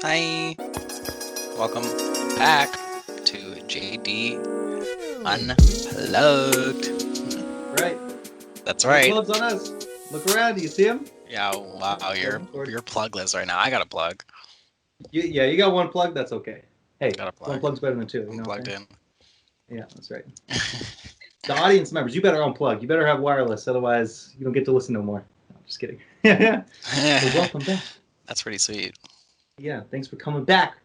Hi, welcome back to JD Unplugged. Right. That's No right. gloves on us. Look around. Do you see him? Yeah, wow, Recording. you're plugless right now. I got a plug. Yeah, you got one plug. That's okay. Hey, Got a one plug. plug's better than two. You I'm know what I'm plugged saying? in. Yeah, that's right. The audience members, you better unplug. You better have wireless. Otherwise, you don't get to listen no more. No, I'm just kidding. But welcome back. That's pretty sweet. Yeah, thanks for coming back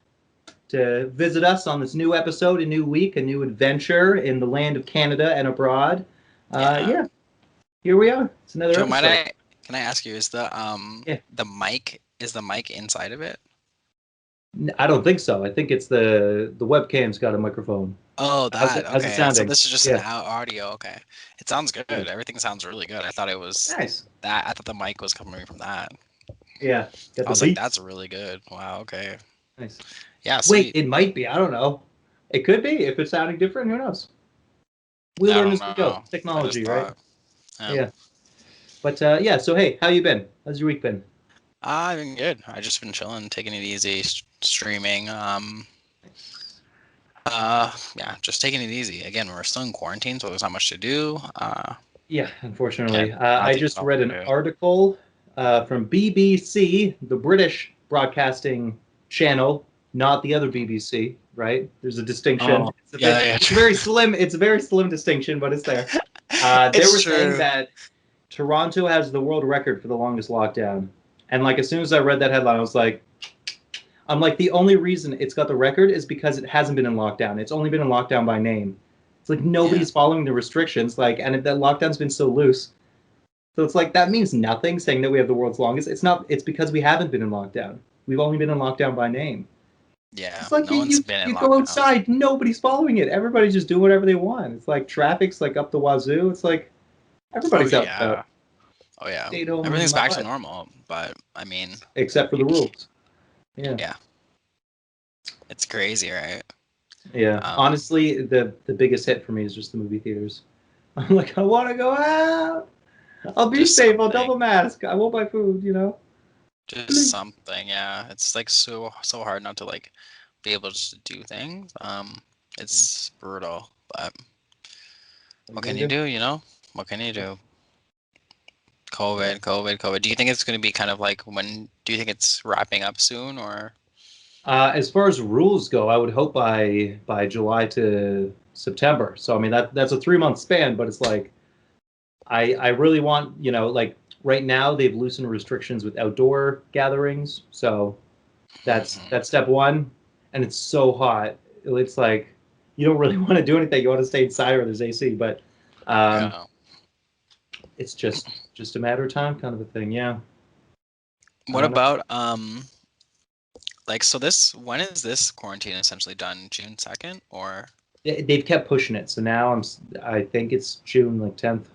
to visit us on this new episode, a new week, a new adventure in the land of Canada and abroad. Yeah. Yeah, here we are. It's another Joe, episode. can I ask you, is Yeah. the mic inside of it? I don't think so. I think it's the webcam's got a microphone. Oh, How's it okay. So sounding? this is just an Yeah. audio. Okay. It sounds good. Yeah. Everything sounds really good. I thought it was Nice. that. I thought the mic was coming from that. Yeah. Got I the was like, that's beats. really good. Wow. Okay. Nice. Yeah. Wait, Sweet. it might be. I don't know. It could be if it's sounding different. Who knows? We I learn don't as we go. know. I just Technology, right? thought. Yeah. Yeah. But yeah. So hey, how you been? How's your week been? I've been good. I just been chilling, taking it easy, streaming. Yeah, just taking it easy. Again, we're still in quarantine, so there's not much to do. Yeah. Yeah, Unfortunately, I nothing just else read to an do. article from BBC, the British broadcasting channel, not the other BBC. Right? There's a distinction. Oh, yeah, yeah, It's a true. very slim. It's a very slim distinction, but it's there. They It's were saying true. that Toronto has the world record for the longest lockdown. And like as soon as I read that headline, I was like, I'm like, the only reason it's got the record is because it hasn't been in lockdown. It's only been in lockdown by name. It's like Yeah, nobody's following the restrictions, like, and that lockdown's been so loose. So it's like that means nothing saying that we have the world's longest. It's not. It's because we haven't been in lockdown. We've only been in lockdown by name. yeah. It's like No one's been in you go lockdown. outside, nobody's following it. Everybody's just doing whatever they want. It's like traffic's like up the wazoo. It's like Oh everybody's out and about. yeah. Oh yeah. Stayed home Everything's my back to butt, normal, but I mean, except for you, the rules. Yeah. yeah, it's crazy, right? Yeah, Um, honestly, the biggest hit for me is just the movie theaters. I'm like, I want to go out. I'll be just safe. I'll double something. mask. I won't buy food. You know. Just something, yeah. It's like so hard not to like be able just to do things. Yeah. It's brutal, but What are you what can gonna you do? do, you know? What can you Yeah. do? Yeah. COVID. Do you think it's going to be kind of like do you think it's wrapping up soon or? As far as rules go, I would hope by July to September. So I mean that's a 3 month span, but it's like I really want like right now they've loosened restrictions with outdoor gatherings. So Mhm. that's step one, and it's so hot. It's like you don't really want to do anything. You want to stay inside or there's AC, but um, Yeah. it's just a matter of time, kind of a thing. Yeah, I What don't know. about like so this when is this quarantine essentially done? June 2nd or They've kept pushing it, so now I think it's June like 10th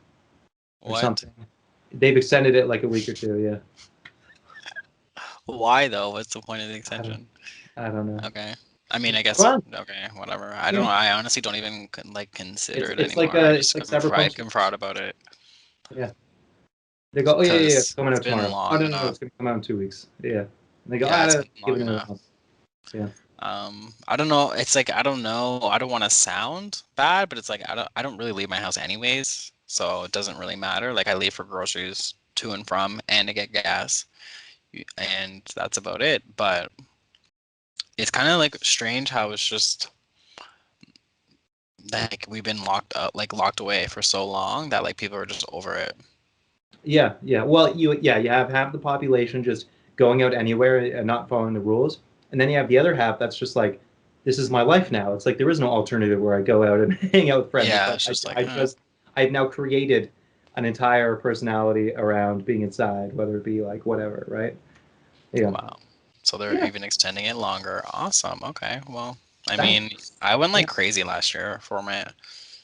or what? something. They've extended it like a week or two. Yeah, Why though? What's the point of the I don't extension? I don't know. Okay. I mean, I It's guess fun. okay, whatever. I don't Yeah, know. I honestly don't even like consider it it's like anymore. I it's just like I Cyberpunk's. can fraud about it Yeah, they go, oh yeah, it's because coming it's out been tomorrow. Oh long no, enough. it's gonna come out in 2 weeks. Yeah, and they go, Yeah, it's been give long it another enough. month. Yeah. I don't know. It's like I don't know. I don't want to sound bad, but it's like I don't really leave my house anyways, so it doesn't really matter. Like I leave for groceries to and from and to get gas, and that's about it. But it's kind of like strange how it's just like we've been locked up, like locked away for so long that like people are just over it. Yeah, yeah. Well, you have half the population just going out anywhere and not following the rules, and then you have the other half that's just like, this is my life now. It's like there is no alternative where I go out and hang out with friends. It's Yeah, like it's just like, I've now created an entire personality around being inside, whether it be like whatever, right? Yeah, wow. So they're yeah. even extending it longer. Awesome. Okay. Well, I mean, That's I went yeah, like crazy last year for my.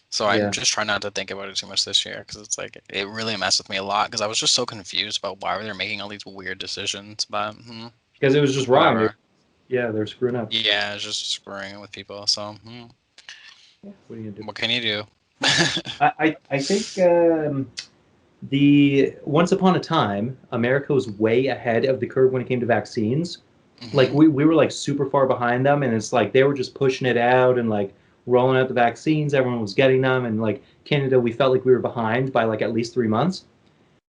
So I'm yeah. just trying not to think about it too much this year because it's like it really messed with me a lot because I was just so confused about why they making all these weird decisions. But Because it was just wrong. whatever. Yeah, they're screwing up. Yeah, it's just screwing with people. So Yeah, what are you gonna do? what can you do? I think the once upon a time, America was way ahead of the curve when it came to vaccines. Like Hmm. we were like super far behind them, and it's like they were just pushing it out and like rolling out the vaccines. Everyone was getting them, and like Canada, we felt like we were behind by like at least 3 months.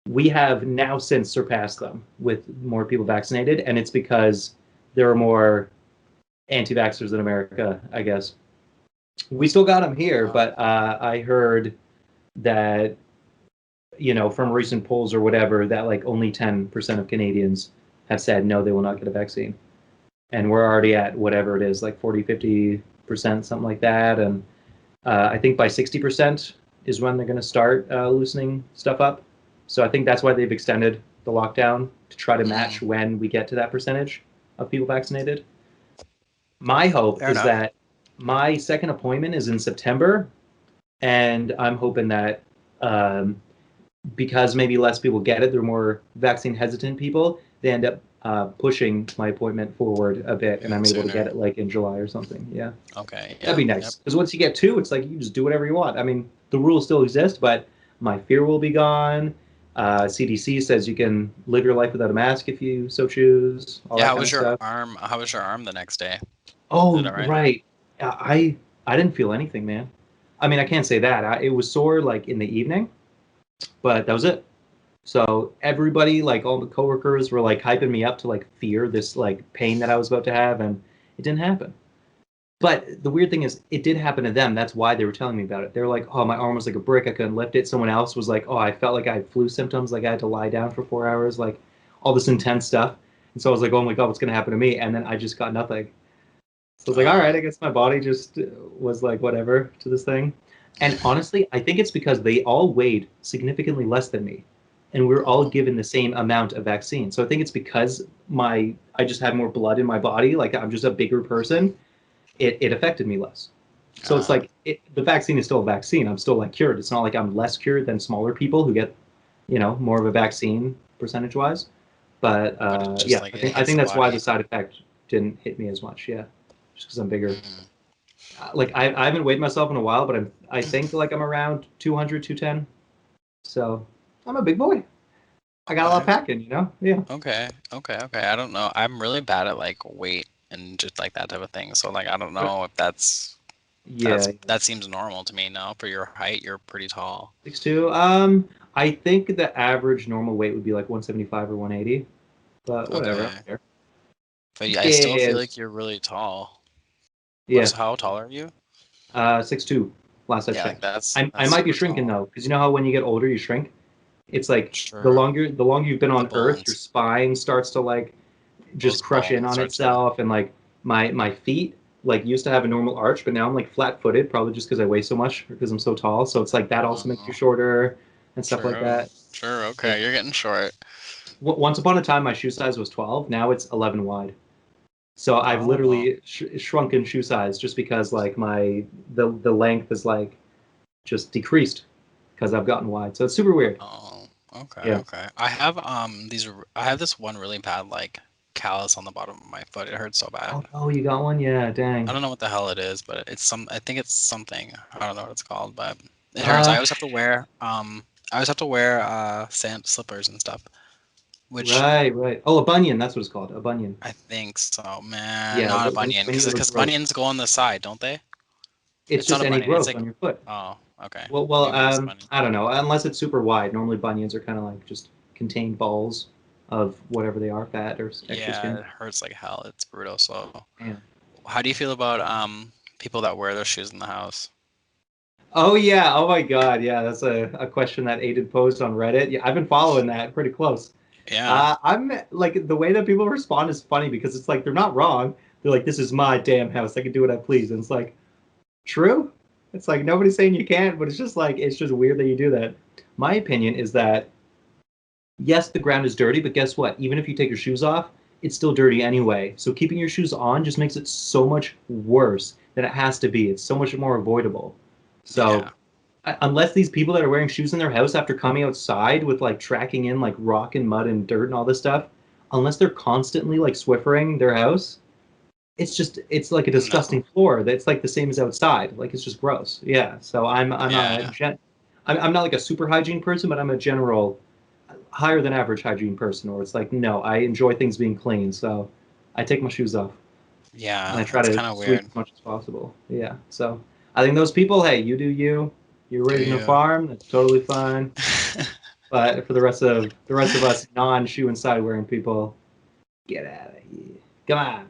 We have now since surpassed them with more people vaccinated, and it's because there are more anti-vaxxers in America, I guess. We still got them here, Uh, but I heard that from recent polls or whatever that like only 10% of Canadians have said no, they will not get a vaccine, and we're already at whatever it is, like 40, 50%, something like that, and I think by 60% is when they're going to start loosening stuff up. So I think that's why they've extended the lockdown to try to match mm, when we get to that percentage of people vaccinated. My hope fair is enough. that my second appointment is in September, and I'm hoping that um, because maybe less people get it, they're more vaccine hesitant people, they end up pushing my appointment forward a bit, and I'm able to get Sooner. it like in July or something. Yeah. Okay. That'd Yeah. be Yep. nice. Because once you get two, it's like you just do whatever you want. I mean, the rules still exist, but my fear will be gone. CDC says you can live your life without a mask if you so choose, all Yeah. that How kind was of your stuff. arm? How was your arm the next day? Is it Oh, all right? right. I didn't feel anything, man. I mean, I can't say that. It was sore like in the evening, but that was it. So everybody, like all the coworkers, were like hyping me up to like fear this like pain that I was about to have, and it didn't happen. But the weird thing is, it did happen to them. That's why they were telling me about it. They were like, "Oh, my arm was like a brick. I couldn't lift it." Someone else was like, "Oh, I felt like I had flu symptoms. Like I had to lie down for 4 hours. Like all this intense stuff." And so I was like, "Oh my God, what's gonna happen to me?" And then I just got nothing. So I was like, "All right, I guess my body just was like whatever to this thing." And honestly, I think it's because they all weighed significantly less than me, and we were all Oh. given the same amount of vaccine. So I think it's because my I just had more blood in my body. Like I'm just a bigger person, it affected me less. So it's Uh, like the vaccine is still a vaccine. I'm still like cured. It's not like I'm less cured than smaller people who get, more of a vaccine percentage wise. But but it's just yeah, like I it think I hits think the that's why the body. side effect didn't hit me as much. Yeah, just because I'm bigger. Mm. Like I haven't weighed myself in a while, but I think like I'm around 200, 210. So I'm a big boy. I got a lot Okay. packing, Yeah. Okay. Okay. Okay. I don't know. I'm really bad at like weight and just like that type of thing. So like I don't know if Yeah, that seems normal to me. No, for your height, you're pretty tall. 6'2". I think the average normal weight would be like 175 or 180, but whatever. I Okay. don't care. But yeah, I still feel Yes. like you're really tall. Yeah. How tall are you? 6'2", last I Yeah, like checked. that's I that's might be super shrinking tall. though, because you know how when you get older you shrink. It's like the Sure. longer you've been The on Earth, your bones. spine starts to like just Those crush in bones on start to. itself, and like my feet like used to have a normal arch, but now I'm like flat-footed, probably just because I weigh so much because I'm so tall. So it's like that also makes you Oh, shorter and stuff like true. that. Sure. Yeah. Okay. You're getting short. Once upon a time, my shoe size was 12. Now it's 11 wide. So I've Oh well. literally shrunken shoe size just because like the length is like just decreased because I've gotten wide. So it's super weird. Oh. Okay. Yeah. Okay. I have this one really bad like callus on the bottom of my foot. It hurts so bad. Oh, oh, you got one? Yeah, I dang. don't know what the hell it is, but it's some. I think it's something. I don't know what it's called, but it hurts. Uh, I always have to wear sand slippers and stuff, which right, right. Oh, a bunion. That's what it's called. A bunion. I think so. Man, Yeah, not a bunion, when you have a because growth, bunions go on the side, don't they? it's It's not just a any bunion. It's growth like on your foot. oh, okay, Well, maybe it is a bunion. I don't know. Unless it's super wide. Normally, bunions are kind of like just contained balls of whatever they are, fat or extra Yeah, skin. it hurts like hell. It's brutal. So, Man. how do you feel about people that wear their shoes in the house? Oh yeah. Oh my God. Yeah, that's a question that Aiden posed on Reddit. Yeah, I've been following that pretty close. Yeah, I'm like the way that people respond is funny because it's like they're not wrong. They're like, "This is my damn house. I can do what I please." And it's like, true. It's like nobody's saying you can't, but it's just like it's just weird that you do that. My opinion is that yes, the ground is dirty, but guess what? Even if you take your shoes off, it's still dirty anyway. So keeping your shoes on just makes it so much worse than it has to be. It's so much more avoidable. So yeah, unless these people that are wearing shoes in their house after coming outside with like tracking in like rock and mud and dirt and all this stuff, unless they're constantly like Swiffering their house, it's like a no, disgusting floor that's like the same as outside. Like it's just gross. Yeah. So yeah, I'm not like a super hygiene person, but I'm a general higher than average hygiene person. Or it's like no, I enjoy things being clean. So I take my shoes off and I Yeah, try that's to kind of sweep weird. as much as possible. Yeah. So I think those people, hey, you do you. You're Do raising a you? farm. That's totally fine. But for the rest of us non-shoe inside wearing people, get out of here. Come on.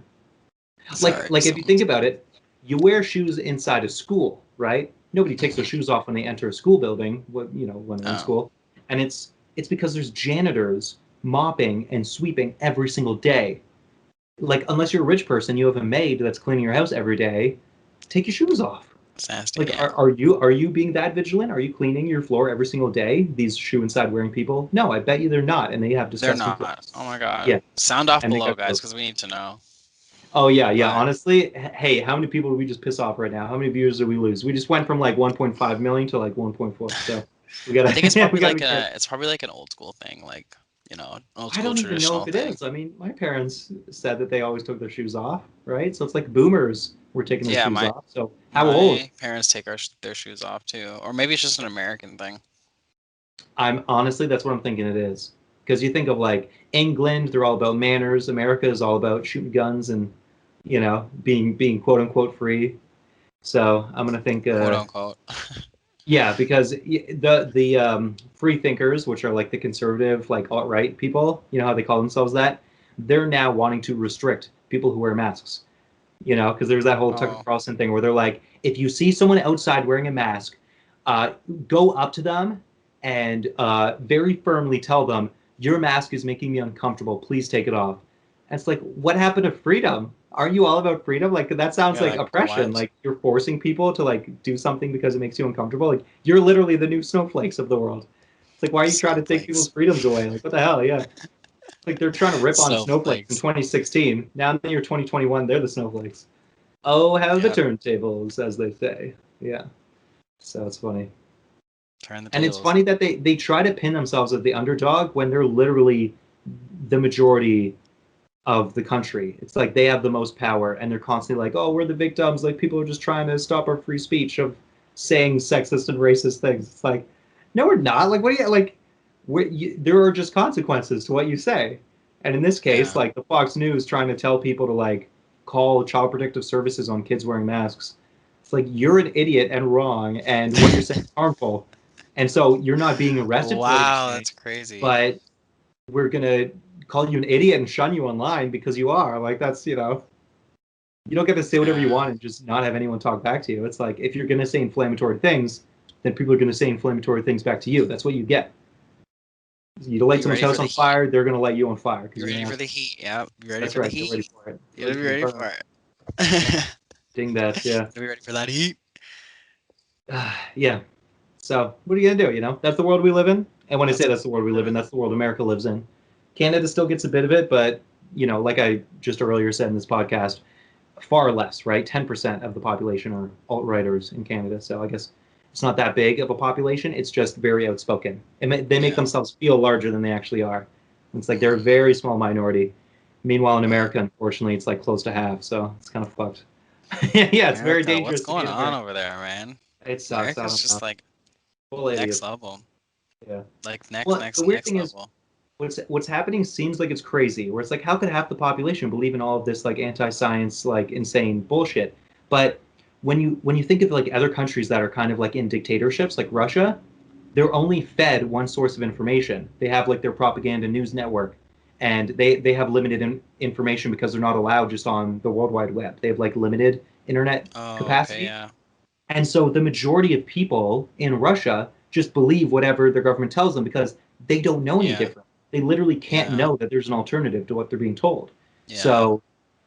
Like Sorry, like if you think someone's. about it, you wear shoes inside a school, right? Nobody takes their Hmm. shoes off when they enter a school building, when they're in Oh, school. And it's because there's janitors mopping and sweeping every single day. Like unless you're a rich person, you have a maid that's cleaning your house every day. Take your shoes off. it's nasty. Like Yeah, are you being that vigilant? Are you cleaning your floor every single day? These shoe inside wearing people? No, I bet you they're not, and they have they're disgusting not. clothes. Oh my god. Yeah, Sound off and they below, got guys, clothes. because we need to know. Oh yeah, yeah. But Honestly, hey, how many people did we just piss off right now? How many viewers did we lose? We just went from like 1.5 million to like 1.4. So we I think it's gotta we probably gotta like be careful. an old school thing, like old I school don't even know traditional if it thing. is. I mean, my parents said that they always took their shoes off, right? So it's like boomers were taking their Yeah, shoes my off. So how old? my parents take their shoes off too, or maybe it's just an American thing. I'm honestly, that's what I'm thinking it is. Because you think of like England, they're all about manners. America is all about shooting guns and being quote unquote free. So I'm gonna think, Quote unquote. yeah, because the free thinkers, which are like the conservative, like alt right people, you know how they call themselves that, they're now wanting to restrict people who wear masks. Because there's that whole Tucker Oh, Carlson thing where they're like, if you see someone outside wearing a mask, uh, go up to them and very firmly tell them, your mask is making me uncomfortable. Please take it off. And it's like, what happened to freedom? Aren't you all about freedom? Like that sounds yeah, like like oppression. what? Like you're forcing people to like do something because it makes you uncomfortable. Like you're literally the new snowflakes of the world. It's like, why are you trying to take people's Snowflakes. freedoms away? Like what the hell? Yeah. Like they're trying to rip on snowflakes in Snowflakes. 2016. Now in the year 2021, they're the snowflakes. Oh, how the Yeah, turntables, as they say. Yeah. So it's funny. turn the And it's tables. funny that they try to pin themselves as the underdog when they're literally the majority of the country. It's like they have the most power and they're constantly like, oh, we're the victims. Like people are just trying to stop our free speech of saying sexist and racist things. It's like, no, we're not. Like, what do you like? There are just consequences to what you say. And in this case, Yeah. like the Fox News trying to tell people to like call Child Protective Services on kids wearing masks. It's like you're an idiot and wrong, and what you're saying is harmful. And so you're not being arrested for what you're Wow, saying, that's crazy. but we're gonna call you an idiot and shun you online because you are. Like that's you don't get to say whatever you Yeah. want and just not have anyone talk back to you. It's like if you're gonna say inflammatory things, then people are gonna say inflammatory things back to you. That's what you get. You light You someone's ready for house the on heat? fire, they're gonna light you on fire because You you're an ready for the asshole. heat? Yeah. You ready That's for the right. Get ready heat? for it. You Ready gotta be for the ready burn. for it. Ding that. Yeah. Gotta be ready for that heat. Yeah. So what are you gonna do? That's the world we live in. And when I That's say what that's the world we we live live in, in. that's the world America lives in. Canada still gets a bit of it, but like I just earlier said in this podcast, far less, right? 10% of the population are alt-righters in Canada. So I guess it's not that big of a population. It's just very outspoken. They make Yeah. themselves feel larger than they actually are. It's like they're a Hmm. very small minority. Meanwhile, in Hmm. America, unfortunately, it's like close to half. So it's kind of fucked. Yeah, it's very America, what's dangerous to be going an on American. over there, man? It sucks. I America's don't know. just like Full next idiots. level. Yeah. Like Well, the weird next thing is, level. what's happening seems like it's crazy. Where it's like, how could half the population believe in all of this like anti-science, like insane bullshit? But when you think of like other countries that are kind of like in dictatorships, like Russia, they're only fed one source of information. They have like their propaganda news network, and they have limited information because they're not allowed just on the World Wide Web. They have like limited internet Oh, okay, capacity. yeah. And so the majority of people in Russia just believe whatever their government tells them because they don't know any Yeah. different. They literally can't Yeah. know that there's an alternative to what they're being told. Yeah. So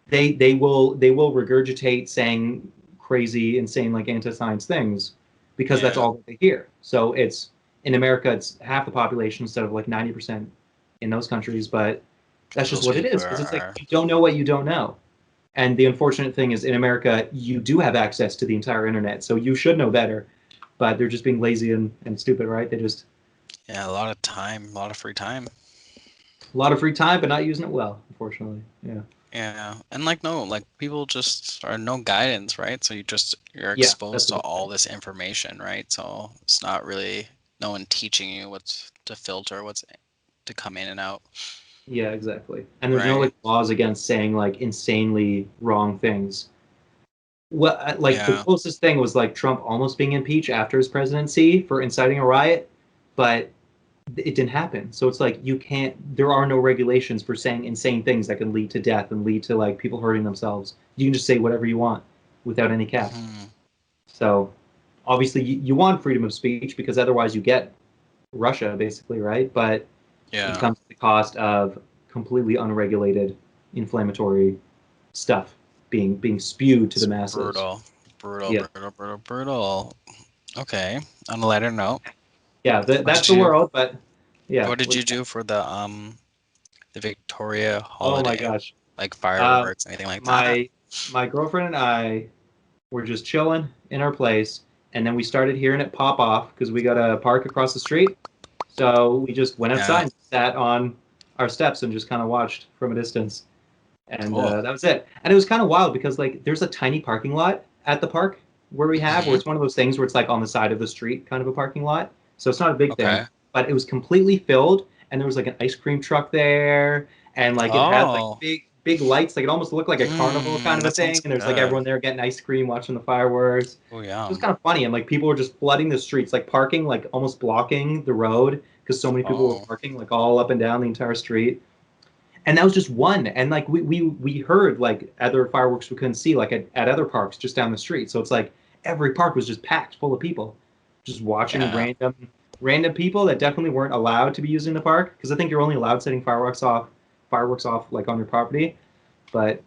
they will regurgitate saying crazy, insane, like anti-science things because that's Yeah. all that they hear. So it's in America, it's half the population instead of like 90% in those countries, but that's just Those what it people is because it's like are you don't know what you don't know. And the unfortunate thing is, in America, you do have access to the entire internet, so you should know better. But they're just being lazy and stupid, right? They just yeah, a lot of time, a lot of free time. a lot of free time, but not using it well, unfortunately. Yeah, Yeah. And like no, like people just are no guidance, right? So you're yeah, that's exposed the to big all thing. this information, right? So it's not really no one teaching you what's to filter, what's to come in and out. Yeah, exactly. And there's no right? like laws against saying like insanely wrong things. Well, like the Yeah. closest thing was like Trump almost being impeached after his presidency for inciting a riot, but it didn't happen. So it's like you can't. There are no regulations for saying insane things that can lead to death and lead to like people hurting themselves. You can just say whatever you want without any cap. Hmm. So obviously you want freedom of speech because otherwise you get Russia basically, right? But it Yeah. comes at the cost of completely unregulated inflammatory stuff being spewed to the It's masses. brutal. Brutal, Yeah, brutal, brutal, brutal. Okay. On a lighter note, yeah, what that's did the you world. But yeah, what did you do for the Victoria oh my holiday? gosh, Like uh, fireworks, anything like that? my girlfriend and I were just chilling in our place, and then we started hearing it pop off because we got a park across the street. So we just went Yeah. outside and sat on our steps and just kind of watched from a distance. And Cool. that was it. And it was kind of wild because like there's a tiny parking lot at the park where Hmm. it's one of those things where it's like on the side of the street kind of a parking lot. So it's not a big thing, Okay. but it was completely filled, and there was like an ice cream truck there, and like it had like Oh. big lights, like it almost looked like a carnival kind of a That thing. sounds And there's like good. everyone there getting ice cream, watching the fireworks. Oh It was yeah. kind of funny, and like people were just flooding the streets, like parking, like almost blocking the road because so many people were Oh. parking like all up and down the entire street. And that was just one. And like we heard like other fireworks we couldn't see like at other parks just down the street. So it's like every park was just packed full of people, just watching Yeah. random people that definitely weren't allowed to be using the park because I think you're only allowed setting fireworks off like on your property. But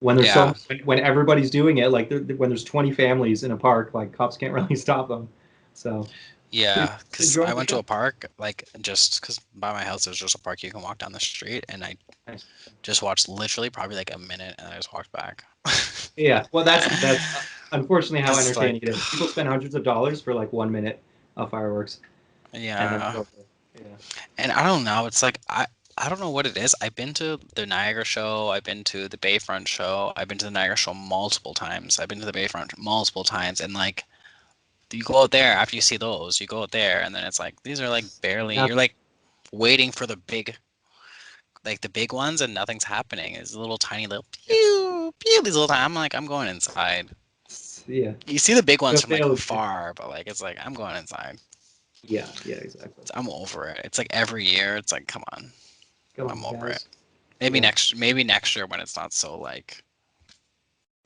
when there's Yeah. when everybody's doing it, like when there's 20 families in a park, like cops can't really stop them. So pretty Yeah, because I enjoying the went to show. a park, like just because by my house there's just a park you can walk down the street, and I Nice. just watched literally probably like a minute, and I just walked back. Yeah, well, that's unfortunately how Because like, entertaining it is. People spend hundreds of dollars for like 1 minute of fireworks, and then it's yeah, over. Yeah. and I don't know. It's like I don't know what it is. I've been to the Niagara show. I've been to the Bayfront show. I've been to the Niagara show multiple times. I've been to the Bayfront multiple times, and like you go out there after you see those, you go out there, and then it's like these are like barely. You're Nothing. like waiting for the big like the big ones and nothing's happening. It's little tiny little Yeah. pew pew these little time. I'm like, I'm going inside. Yeah. You see the big ones The from like fail is afar, but like it's like I'm going inside. yeah, yeah, exactly. I'm over it. It's like every year. It's like come on, Come I'm on, over it. guys. Yeah. Maybe next year when it's not so like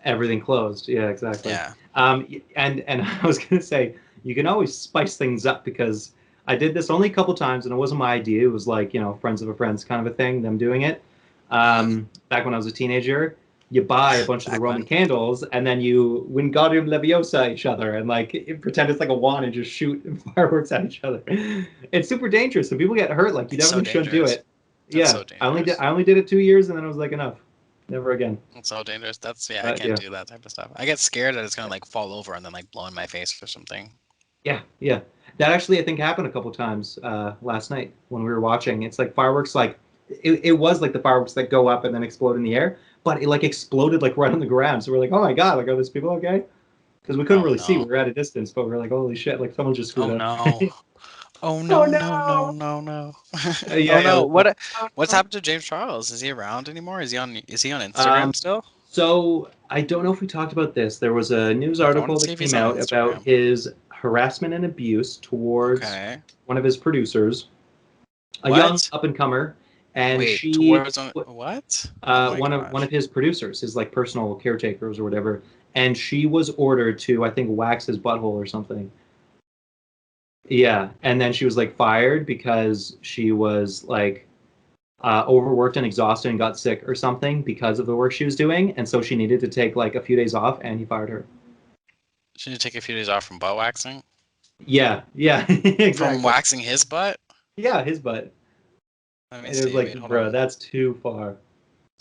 Everything closed. Yeah, exactly. yeah. And I was gonna say you can always spice things up because I did this only a couple times and it wasn't my idea. It was like friends of a friends kind of a thing, them doing it. Hmm. Back when I was a teenager, you buy a bunch of the Back Roman when. candles and then you Wingardium Leviosa each other and like pretend it's like a wand and just shoot fireworks at each other. It's super dangerous and people get hurt. Like you It's so definitely shouldn't do dangerous. it. That's Yeah, so dangerous. I only did it 2 years and then I was like enough, never again. It's so dangerous. That's yeah. I But can't yeah. do that type of stuff. I get scared that it's gonna like fall over and then like blow in my face or something. Yeah, yeah. That actually I think happened a couple times last night when we were watching. It's like fireworks, like it was like the fireworks that go up and then explode in the air, but it like exploded like right on the ground. So we're like, oh my god, like are those people okay? Because we couldn't Oh really see. We no. were at a distance, but we were like, holy shit, like someone just screwed Oh up. no. Oh Oh no, no, no, no! no, no. Yeah, Oh yeah. no. Oh, What's no. happened to James Charles? Is he around anymore? Is he on Um, Instagram still? so I don't know if we talked about this. There was a news I want article to see that if he's came on out about Instagram. his harassment and abuse towards Okay. one of his producers, a young What? up and comer, and Wait, she towards on what? Oh my one of gosh. his producers, his like personal caretakers or whatever, and she was ordered to I think wax his butthole or something. Yeah, and then she was like fired because she was like overworked and exhausted and got sick or something because of the work she was doing, and so she needed to take like a few days off, and he fired her. Should you take a few days off from butt waxing? Yeah, yeah, From exactly. waxing his butt? Yeah, his butt, Let me and it was see. like, Wait, hold bro, on. that's too far.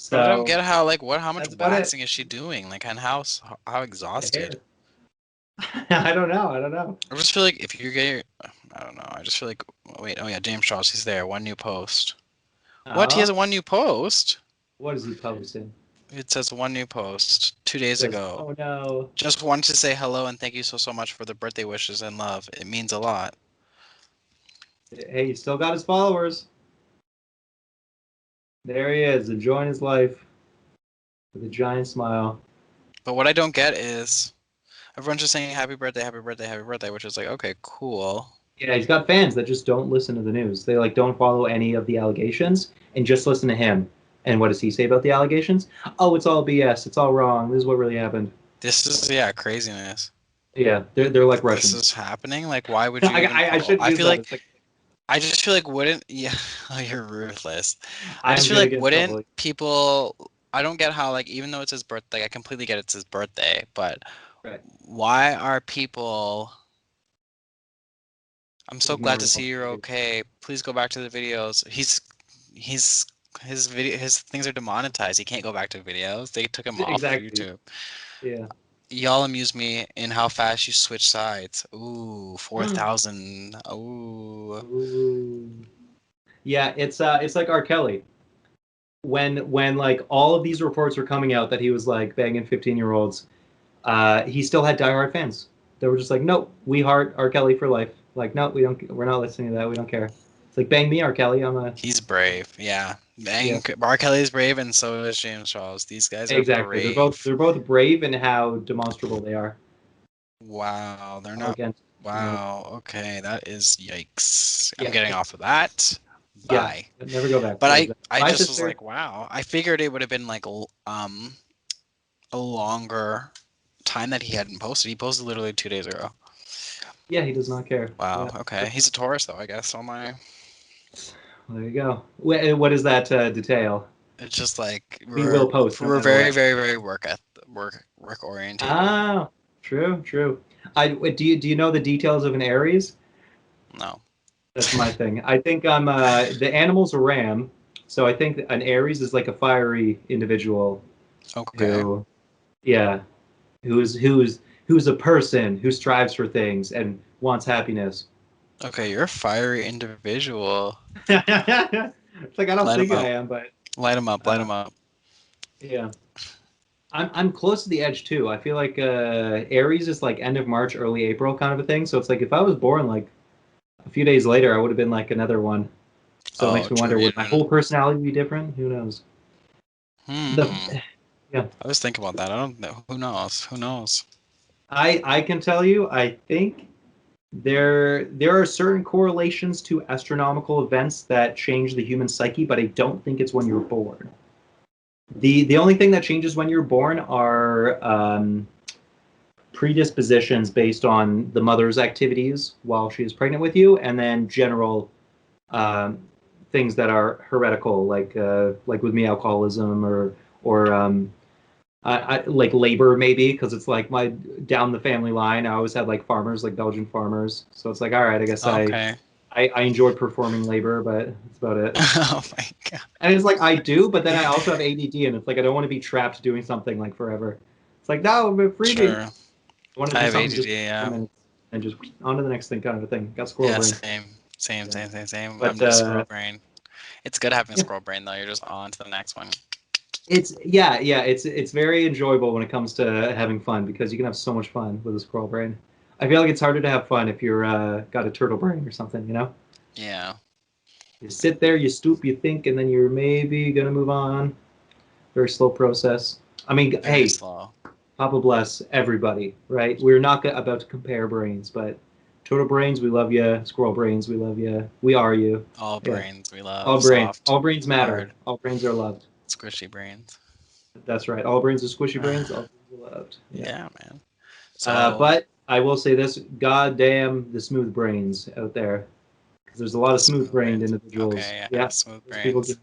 But I don't So get how like what how much that's about it. waxing is she doing? Like and how The exhausted? hair. I don't know. I don't know. I just feel like if you're getting I don't know. I just feel like wait, oh yeah, James Charles, he's there. One new post. What? He Uh, has one new post? what is he posting? It says one new post 2 days Says, ago. oh no. Just wanted to say hello and thank you so much for the birthday wishes and love. It means a lot. Hey, he still got his followers. There he is, enjoying his life with a giant smile. But what I don't get is everyone's just saying happy birthday, happy birthday, happy birthday, which is like, okay, cool. Yeah, he's got fans that just don't listen to the news. They like don't follow any of the allegations and just listen to him. And what does he say about the allegations? Oh, it's all BS. It's all wrong. This is what really happened. This is, yeah, craziness. Yeah, they're like This Russians. is happening. Like, why would you I, even I post? shouldn't use that. It's like I just feel like wouldn't, yeah, oh, you're ruthless. I just I'm feel gonna like get in wouldn't trouble. people, I don't get how, like, even though it's his birthday, I completely get it's his birthday, but Right. why are people, I'm so glad to Ignoring all see you're the okay. Please go back to the videos. He's, his things are demonetized. He can't go back to videos. They took him off of exactly. YouTube. Yeah. Y'all amuse me in how fast you switch sides. Ooh, 4,000. Ooh. Ooh. Yeah, it's like R. Kelly. When like all of these reports were coming out that he was like banging 15-year-olds, he still had diehard fans. They were just like, nope, we heart R. Kelly for life. Like, no, we don't. We're not listening to that. We don't care. It's like bang me, R. Kelly. I'm a He's brave. Yeah. yeah. And R. Kelly's brave, and so is James Charles. These guys are Exactly. brave. They're both brave in how demonstrable they are Wow. They're not. against Wow. Okay. That is yikes. I'm yeah, getting off of that. yeah. Bye. Never go back. But That was I, bad. I My just was sister. like, wow. I figured it would have been like a longer time that he hadn't posted. He posted literally 2 days ago. Yeah, he does not care. Wow. Yeah. Okay. He's a Taurus, though, I guess. Oh my. Well, there you go. What does that detail? It's just like He will post no we're matter very, what. very, very work orientated. Ah, true, true. Do you know the details of an Aries? No. That's my thing. I think I'm the animal's a ram, so I think an Aries is like a fiery individual Okay. who, yeah, who's a person who strives for things and wants happiness. Okay, you're a fiery individual. It's like I don't Light him think I up. am, but Light him up. Light uh, him up. yeah, I'm close to the edge too. I feel like Aries is like end of March, early April kind of a thing. So it's like if I was born like a few days later, I would have been like another one. So it Oh, makes me true. wonder, You would my whole didn't. personality be different? Who knows? The Hmm. yeah, I was thinking about that. I don't know. Who knows? Who knows? I can tell you, I think there are certain correlations to astronomical events that change the human psyche, but I don't think it's when you're born. The only thing that changes when you're born are predispositions based on the mother's activities while she is pregnant with you, and then general um, things that are heretical, like with me, alcoholism or like labor maybe because it's like my down the family line. I always had like farmers, like Belgian farmers. So it's like, all right, I guess Okay. I enjoy performing labor, but that's about it. Oh my god. And it's like I do, but then I also have ADD, and it's like I don't want to be trapped doing something like forever. It's like no, but free me. Sure. I want to I do have something just ADD. for a Yeah. minute and just on to the next thing, kind of a thing. Got squirrel Yeah. brain. Same. Same. Yeah. Same. Same. Same. I'm But just squirrel brain. It's good having a yeah, squirrel brain though. You're just on to the next one. it's yeah, it's very enjoyable when it comes to having fun because you can have so much fun with a squirrel brain. I feel like it's harder to have fun if you're got a turtle brain or something, you know? Yeah. You sit there, you stoop, you think, and then you're maybe gonna move on. Very slow process. I mean, Very hey, slow. Papa bless everybody, right? We're not about to compare brains, but turtle brains, we love you. Squirrel brains, we love you. We are you. All Yeah. brains we love. Soft, All brains matter. hard, All brains are loved. squishy brains. That's right. All brains are squishy brains. All brains are loved. Yeah. Yeah, man. So But I will say this: goddamn the smooth brains out there, because there's a lot the of smooth smooth-brained brains. individuals. Okay, yeah, Yeah, smooth those people. brains.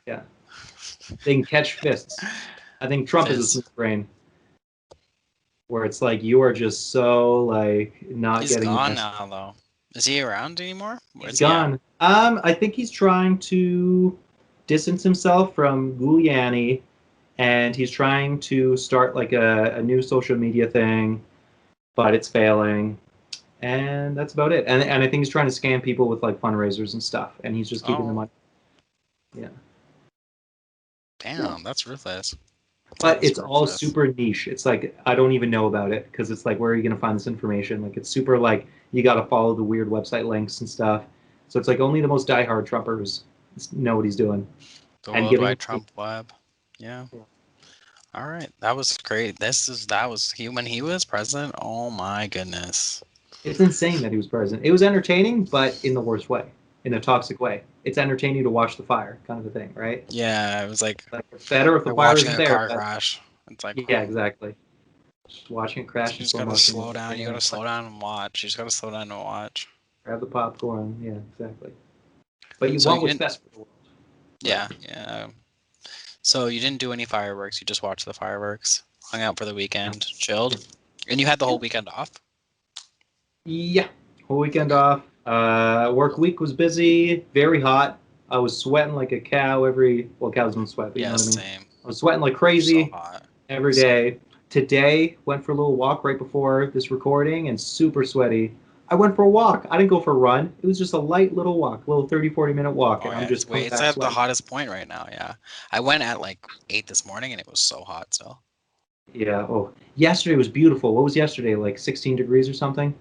Yeah, they can catch fists. I think Trump is a Fizz. smooth brain, where it's like you are just so like not He's getting the gone message. now, though. Is he around anymore? He's Where's he at? gone. I think he's trying to distance himself from Giuliani, and he's trying to start like a new social media thing, but it's failing. And that's about it. And I think he's trying to scam people with like fundraisers and stuff, and he's just keeping the Oh, money. Yeah, yeah. damn, that's ruthless. That But is it's all ruthless. super niche. It's like I don't even know about it because it's like where are you gonna find this information? Like it's super like you got to follow the weird website links and stuff. So it's like only the most diehard Trumpers know what he's doing. The and giving Worldwide it to me. Trump Web. Yeah. All right. That was great. That was he when he was president. Oh my goodness. It's insane that he was president. It was entertaining, but in the worst way, in a toxic way. It's entertaining to watch the fire, kind of a thing, right? Yeah, it was Like it's better if the like fire watching isn't a there, car but crash. It's like yeah, exactly. Just watching it you crash in just slow gotta motion. slow down. You gotta slow down and watch. You just gotta slow down and watch. Grab the popcorn. Yeah, exactly. But you So want you what's didn't. best for the world, right? Yeah, yeah. So you didn't do any fireworks. You just watched the fireworks, hung out for the Yeah. weekend, chilled, and you had the Yeah. whole weekend off. Yeah. Whole weekend Okay. off. Work week was busy, very hot. I was sweating like a cow well, cows don't sweat, but you know Yeah, what I mean. same. I was sweating like So crazy hot. every So day. Today, went for a little walk right before this recording and super sweaty. I went for a walk. I didn't go for a run. It was just a light little walk, a little 30, 40-minute walk, oh and I'm yeah, just coming it's back at the sweating. hottest point right now. Yeah, I went at like 8 this morning and it was so hot still. Yeah. Oh, yesterday was beautiful. What was yesterday? Like 16 degrees or something?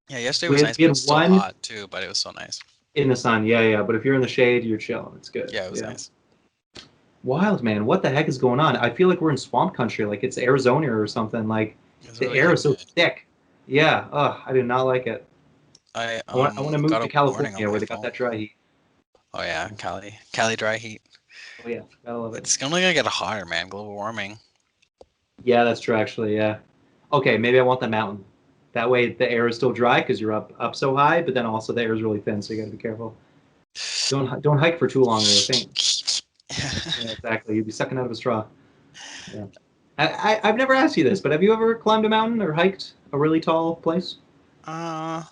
Yeah, yesterday We was had, nice, we but it had was still one hot too. But it was so nice. in the sun. Yeah, yeah. But if you're in the shade, you're chilling. It's good. Yeah, it was Yeah. nice. Wild, man. What the heck is going on? I feel like we're in swamp country, like it's Arizona or something. Like It was the really air is so humid. thick. Yeah. I do not like it. I I want to move got to a warning on California my where they got phone. that dry heat. Oh yeah, Cali dry heat. Oh yeah, gotta love it. It's only gonna get hotter, man. Global warming. Yeah, that's true actually. Yeah. Okay, maybe I want the mountain. That way the air is still dry because you're up so high, but then also the air is really thin, so you got to be careful. Don't hike for too long or you'll faint. Yeah, exactly. You'd be sucking out of a straw. Yeah. I've never asked you this, but have you ever climbed a mountain or hiked a really tall place? uh,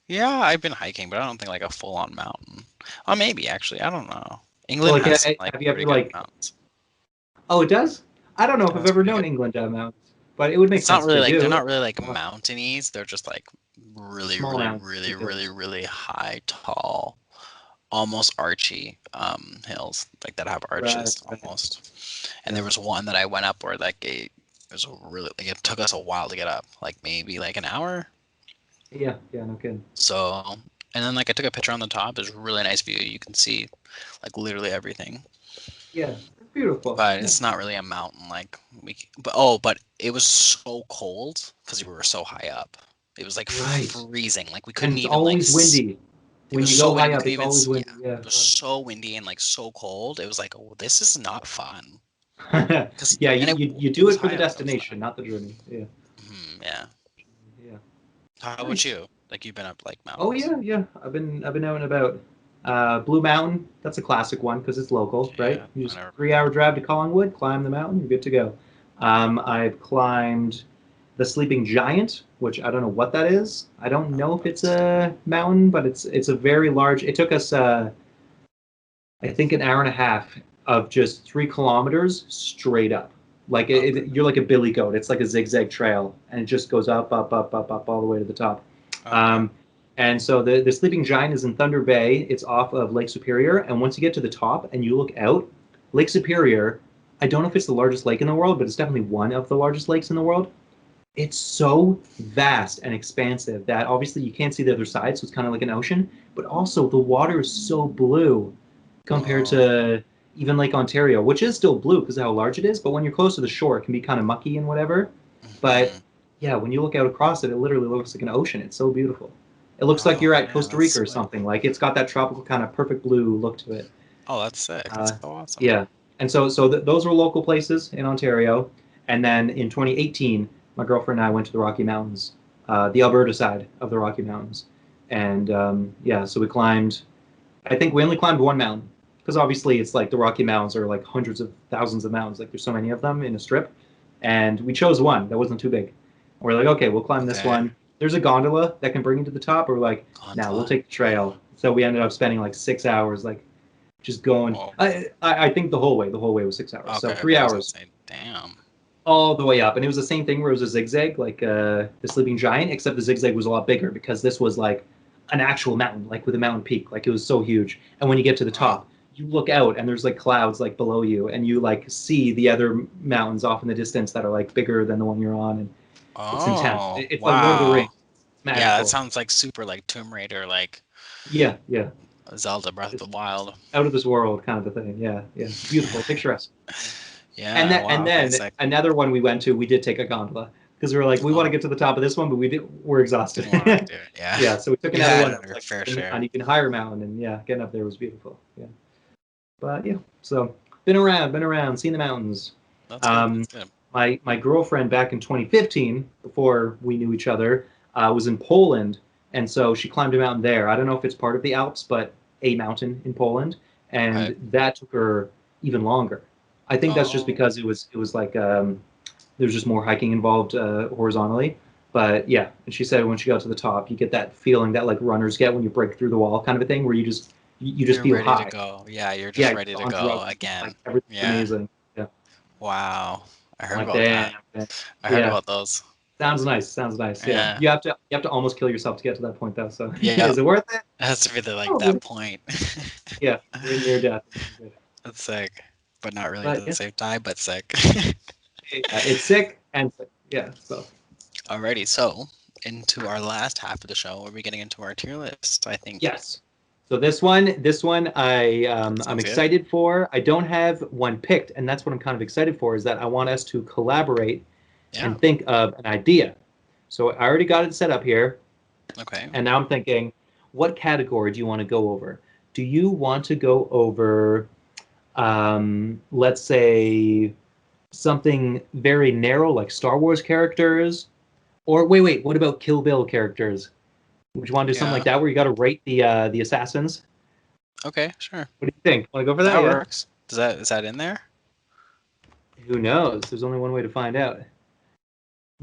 yeah, I've been hiking, but I don't think like a full on mountain. Oh, maybe actually. I don't know. Well, England like, has some like have you pretty ever good like? mountains. Oh, it does. I don't know if It I've has ever pretty known good. England to have mountains, but it would make It's not sense if really they like they're do. not really like Uh, mountainous. They're just like really, Small really, mountains. really, Okay. really, really high, tall, almost archy hills like that have Right. arches Right. almost. And there Yeah. was one that I went up where like it was a really like it took us a while to get up, like maybe like an hour. Yeah. Yeah. No kidding. So and then like I took a picture on the top. There's a really nice view. You can see like literally everything. Yeah. It's beautiful. But Yeah. it's not really a mountain like but it was so cold because we were so high up. It was like Right. freezing. Like we And couldn't it's even like always windy. it When was you so go windy high we up, couldn't it's even always yeah. windy. Yeah. It was so windy and like so cold. It was like, oh, this is not fun. Cause Yeah. and You it do was it for high the up, so it was fun. destination, not the journey. Yeah. Yeah. Yeah. How about Nice. you? Like you've been up like Oh mountains? yeah. Yeah. I've been out and about. Blue Mountain. That's a classic one because it's local, right? Yeah, You I just never been 3 hour there. drive to Collingwood, climb the mountain, you're good to go. I've climbed the Sleeping Giant, which I don't know what that is. I don't know if it's That's a mountain, but it's a very large. It took us, I think, an hour and a half of just 3 kilometers straight up. Like okay. you're like a billy goat. It's like a zigzag trail, and it just goes up, up, up, up, up, all the way to the top. Okay. Um, and so the Sleeping Giant is in Thunder Bay. It's off of Lake Superior, and once you get to the top and you look out, Lake Superior. I don't know if it's the largest lake in the world, but it's definitely one of the largest lakes in the world. It's so vast and expansive that obviously you can't see the other side, so it's kind of like an ocean. But also the water is so blue compared Oh. to even Lake Ontario, which is still blue because of how large it is. But when you're close to the shore, it can be kind of mucky and whatever. But Hmm. yeah, when you look out across it, it literally looks like an ocean. It's so beautiful. It looks like Oh you're at man, Costa that's Rica or sick. something. Like it's got that tropical kind of perfect blue look to it. Oh, that's sick. That's Uh, so awesome. yeah, and those were local places in Ontario. And then in 2018, my girlfriend and I went to the Rocky Mountains, the Alberta side of the Rocky Mountains, and yeah, so we climbed. I think we only climbed one mountain because obviously it's like the Rocky Mountains are like hundreds of thousands of mountains. Like there's so many of them in a strip, and we chose one that wasn't too big. And we're like, okay, we'll climb this Okay. one. There's a gondola that can bring you to the top. Or we're like, nah, we'll Gondola. take the trail. So we ended up spending like 6 hours, like just going. Oh. I think the whole way was 6 hours. So Okay. three Okay. I was gonna hours say, damn. all the way up, and it was the same thing where it was a zigzag, like the Sleeping Giant, except the zigzag was a lot bigger because this was like an actual mountain, like with a mountain peak, like it was so huge. And when you get to the Wow. top, you look out and there's like clouds like below you, and you like see the other mountains off in the distance that are like bigger than the one you're on, and it's intense. Oh. It's like Lord of the Wow. Rings. It's Yeah, that magical. sounds like super like Tomb Raider. Like Yeah, yeah. Zelda Breath of It's the Wild. out of this world kind of a thing. Yeah, yeah, beautiful, picturesque. Yeah. And Wow. Okay. then Sick. another one we went to, we did take a gondola because we were like, we want to Oh, get to the top of this one, but we're exhausted. didn't want to do it. Yeah. Yeah, so we took You another had one that was our like fair on share. even higher mountain, and yeah, getting up there was beautiful. Yeah, but yeah, so been around, seen the mountains. That's good. Um, That's good. my girlfriend back in 2015, before we knew each other, was in Poland, and so she climbed a mountain there. I don't know if it's part of the Alps, but a mountain in Poland, Okay. and that took her even longer. I think that's just Oh, because it was like there's just more hiking involved horizontally. But yeah, and she said when she got to the top, you get that feeling that like runners get when you break through the wall, kind of a thing, where you just you're feel ready to high. go. Yeah, you're Yeah, just you've ready to gone through go everything, like again. everything's Yeah. amazing. Yeah, Wow. I I'm heard like about that. damn, damn. I heard Yeah, about those. sounds nice. Sounds nice. Yeah, Yeah. you have to almost kill yourself to get to that point though. So Yeah. is it worth it? It has to be the, like Probably. that point. Yeah, you're near death. Good. That's sick, but not really at But the yeah, same time, but sick. it's sick and sick. Yeah, so. Alrighty, so into our last half of the show, we'll be getting into our tier list, I think. Yes. So this one I'm Sounds good. excited for. I don't have one picked, and that's what I'm kind of excited for. Is that I want us to collaborate Yeah. and think of an idea. So I already got it set up here, Okay. and now I'm thinking, what category do you want to go over? Do you want to go over, let's say, something very narrow like Star Wars characters, or wait, what about Kill Bill characters? Would you want to do something like Yeah. that where you got to rate the assassins? Okay, sure. What do you think? Want to go for that? That Yeah. works. Is that in there? Who knows? There's only one way to find out.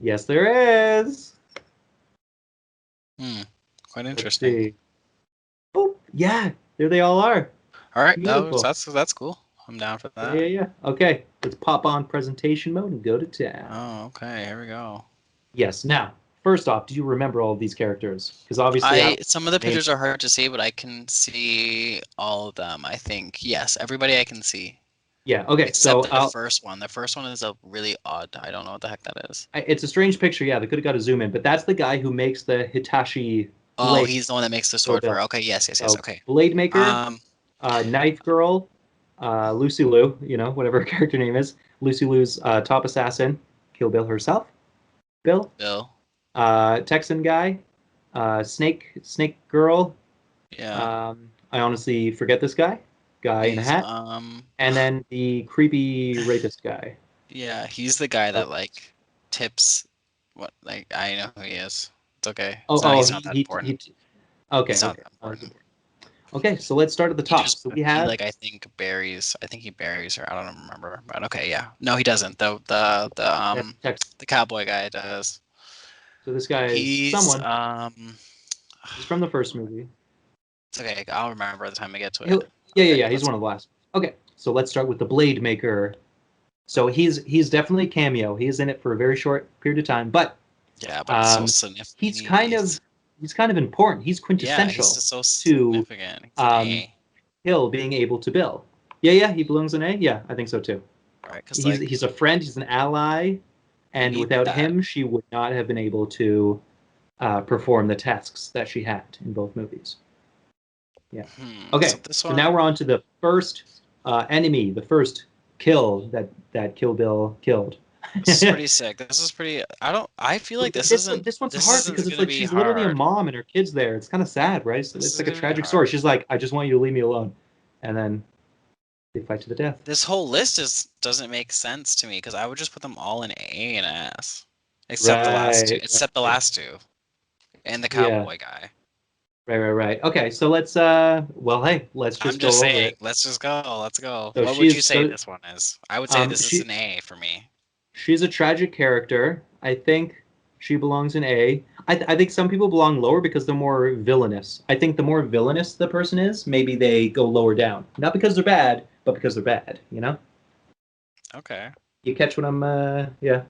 Yes, there is. Hmm. Quite Let's interesting. see. Oh, yeah. There they all are. All right, Beautiful. that's cool. I'm down for Yeah, that. yeah, yeah. Okay. Let's pop on presentation mode and go to town. Oh, okay. Here we go. Yes. Now, first off, do you remember all of these characters? Because obviously, I I some of the named. pictures are hard to see, but I can see all of them. I think yes, everybody I can see Yeah. Okay. except So the first one. The first one is a really odd. I don't know what the heck that is. it's a strange picture. Yeah, they could have got a zoom in, but that's the guy who makes the Hitachi Oh, blade. he's the one that makes the Kill sword for. Bill. Okay, yes, yes, yes. So Okay. blade maker, Um, knife girl, Lucy Liu, whatever her character name is. Lucy Liu's top assassin, Kill Bill herself. Bill, Bill. Texan guy, Snake Girl. Yeah. I honestly forget this guy in a He's hat, and then the creepy rapist guy. yeah, he's the guy Oh, that like tips what like I know who he is. It's okay. oh, He's he, not that he important. okay, He's not okay. that important. Okay, so let's start at the He top. just So we he have, like I think he buries her. I don't remember. But okay, yeah. No, he doesn't. The cowboy guy does. so this guy is He's someone. He's from the first movie. it's okay. I'll remember by the time I get to it. He'll, yeah, yeah, Okay, yeah. He's let's one of the last. Okay, so let's start with the Blade Maker. So he's definitely a cameo. He is in it for a very short period of time, but yeah, but it's so um, significant. he's kind of he's kind of important. He's Yeah, he's quintessential just so to significant. He's an um, A, Hill being able to bill. Yeah, yeah, he belongs in A. Yeah, I think so too. right? Because like He's a friend. He's an ally, you and need without that. him, she would not have been able to perform the tasks that she had in both movies. Yeah. So Okay. this So now one, we're on to the first enemy, the first kill that Kill Bill killed. this is pretty sick. This is pretty. I don't. I feel like This one's this hard because isn't it's gonna like be she's literally a hard. mom and her kids there. It's kind of sad, right? So This it's is like a gonna be tragic story. hard. She's like, I just want you to leave me alone, and then they fight to the death. This whole list just doesn't make sense to me because I would just put them all in A and S, except the last two. Right. Except the Right. last two and the Yeah. cowboy guy. Right. Okay. So let's well, hey, let's I'm just just go over saying. it. Let's just go. Let's go. So What she would you is say so this one is? I would say this is she an A for me. she's a tragic character. I think she belongs in A. I think some people belong lower because they're more villainous. I think the more villainous the person is, maybe they go lower down. Not because they're bad, but because they're bad. Okay. You catch what I'm yeah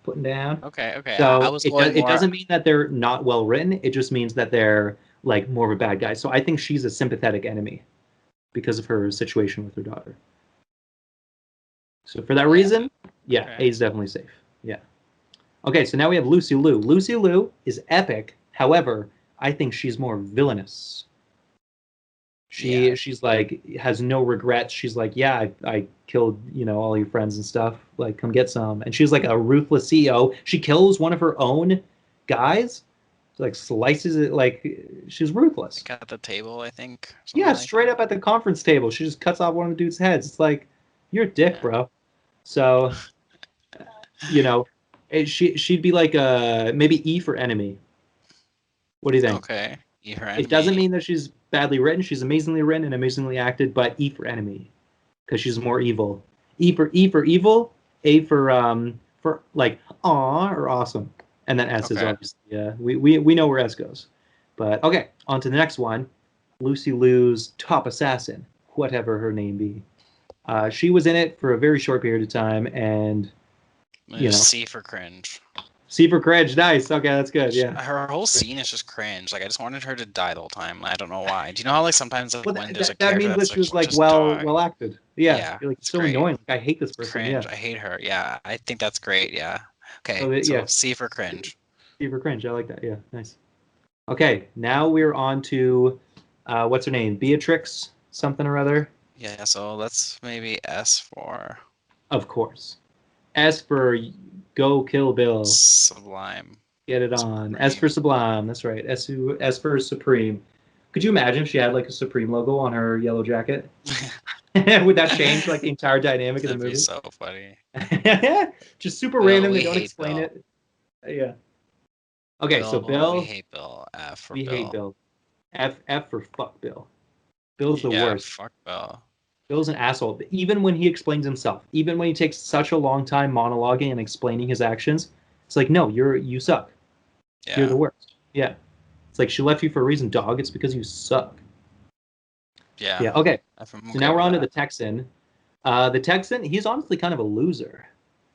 putting down. Okay. Okay. I So was going it more. doesn't mean that they're not well written. It just means that they're like more of a bad guy. So I think she's a sympathetic enemy because of her situation with her daughter. So for that Yeah. reason, yeah, Okay. A is definitely safe. Yeah. Okay, so now we have Lucy Liu. Lucy Liu is epic. However, I think she's more villainous. Yeah. She's like has no regrets. She's like, yeah, I killed, all your friends and stuff. Like, come get some. And she's like a ruthless CEO. She kills one of her own guys, like slices it. Like, she's ruthless. Like at the table, I think. Yeah, Something like straight that. up at the conference table. She just cuts off one of the dude's heads. It's like, you're a dick, Yeah. bro. So, you know, she'd be like maybe E for enemy. What do you think? Okay. You her It doesn't enemy. mean that she's badly written. She's amazingly written and amazingly acted, but E for enemy because she's more evil. E for evil. A for like aw or awesome, and then S is Okay. obviously we know where S goes. But okay, on to the next one. Lucy Liu's top assassin, whatever her name be. She was in it for a very short period of time, and Just C for cringe. C for cringe. Nice. Okay, that's good. Yeah. Her whole scene is just cringe. Like I just wanted her to die the whole time. I don't know why. Do you know how like sometimes like Well, when there's a that character means that that's she like was like just well die? acted. Yeah, Yeah, you're like it's so great. annoying. Like, I hate this person. Cringe. Yeah. I hate her. Yeah, I think that's great. Yeah. Okay, So so yeah, C for cringe. C for cringe. I like that. Yeah, nice. Okay, now we're on to what's her name? Beatrix something or other. Yeah, so let's maybe S for Of course. S for Go Kill Bill. Sublime. Get it on. S for Supreme. Sublime. That's right. S for Supreme. Could you imagine if she had like a Supreme logo on her yellow jacket? Would that change like the entire dynamic of the That'd be movie? so funny. Just super Bill, random. They we don't hate explain Bill. it. Yeah. Okay, so Bill, we Bill, hate Bill. F for we hate Bill. Bill. F for fuck Bill. Bill's the Yeah, worst. fuck Bill. Bill's an asshole. Even when he explains himself, even when he takes such a long time monologuing and explaining his actions, it's like, no, you suck. You're the Yeah, worst. Yeah. It's like, she left you for a reason, dog. It's because you suck. yeah. Yeah. Okay. I'm So okay now we're with on to that. the Texan. The Texan, he's honestly kind of a loser.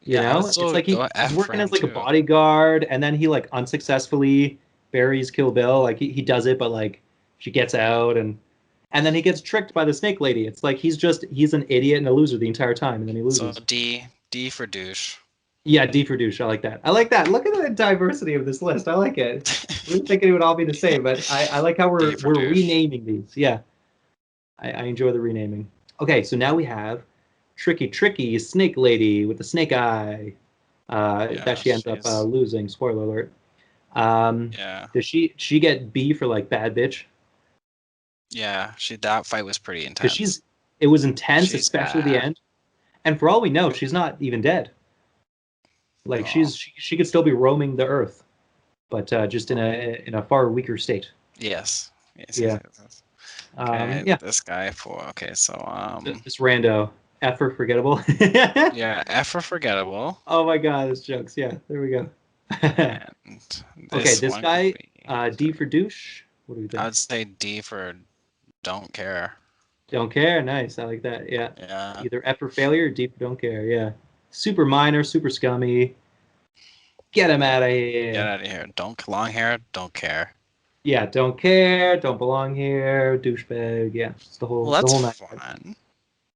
You Yeah, I would know, it's still like go he's F for working as him like a too. bodyguard, and then he like unsuccessfully buries Kill Bill. Like he does it, but like she gets out, and then he gets tricked by the snake lady. It's like he's an idiot and a loser the entire time, and then he So loses. D for douche. Yeah, D for douche. I like that. I like that. Look at the diversity of this list. I like it. We were thinking it would all be the same, but I like how D for we're douche. renaming these. Yeah, I enjoy the renaming. Okay, so now we have Tricky Snake Lady with the snake eye that Yeah, she ends up she's losing. Spoiler alert. Um, yeah. does she get B for like bad bitch? Yeah, that fight was pretty Because intense. it was intense, She's especially the bad. end. And for all we know, she's not even dead. Like Oh, she could still be roaming the earth, but just in a far weaker state. yes. Yes, yes, Yeah. yes, yes. Okay, Yeah. this guy for okay, so This rando, F for forgettable. yeah, F for forgettable. Oh my god, this jokes. Yeah, there we go. And Okay, this this one could guy, be D for douche. What do we I think? would say D for don't care. Don't care. Nice. I like that. Yeah. Yeah. Either F for failure or D for don't care. Yeah. Super minor, super scummy. Get him Yeah. out of Get here. out of here. Don't long hair, don't care. Yeah. Don't care. Don't belong here. Douchebag. Yeah. It's Well, the that's whole nine. Yards. fun.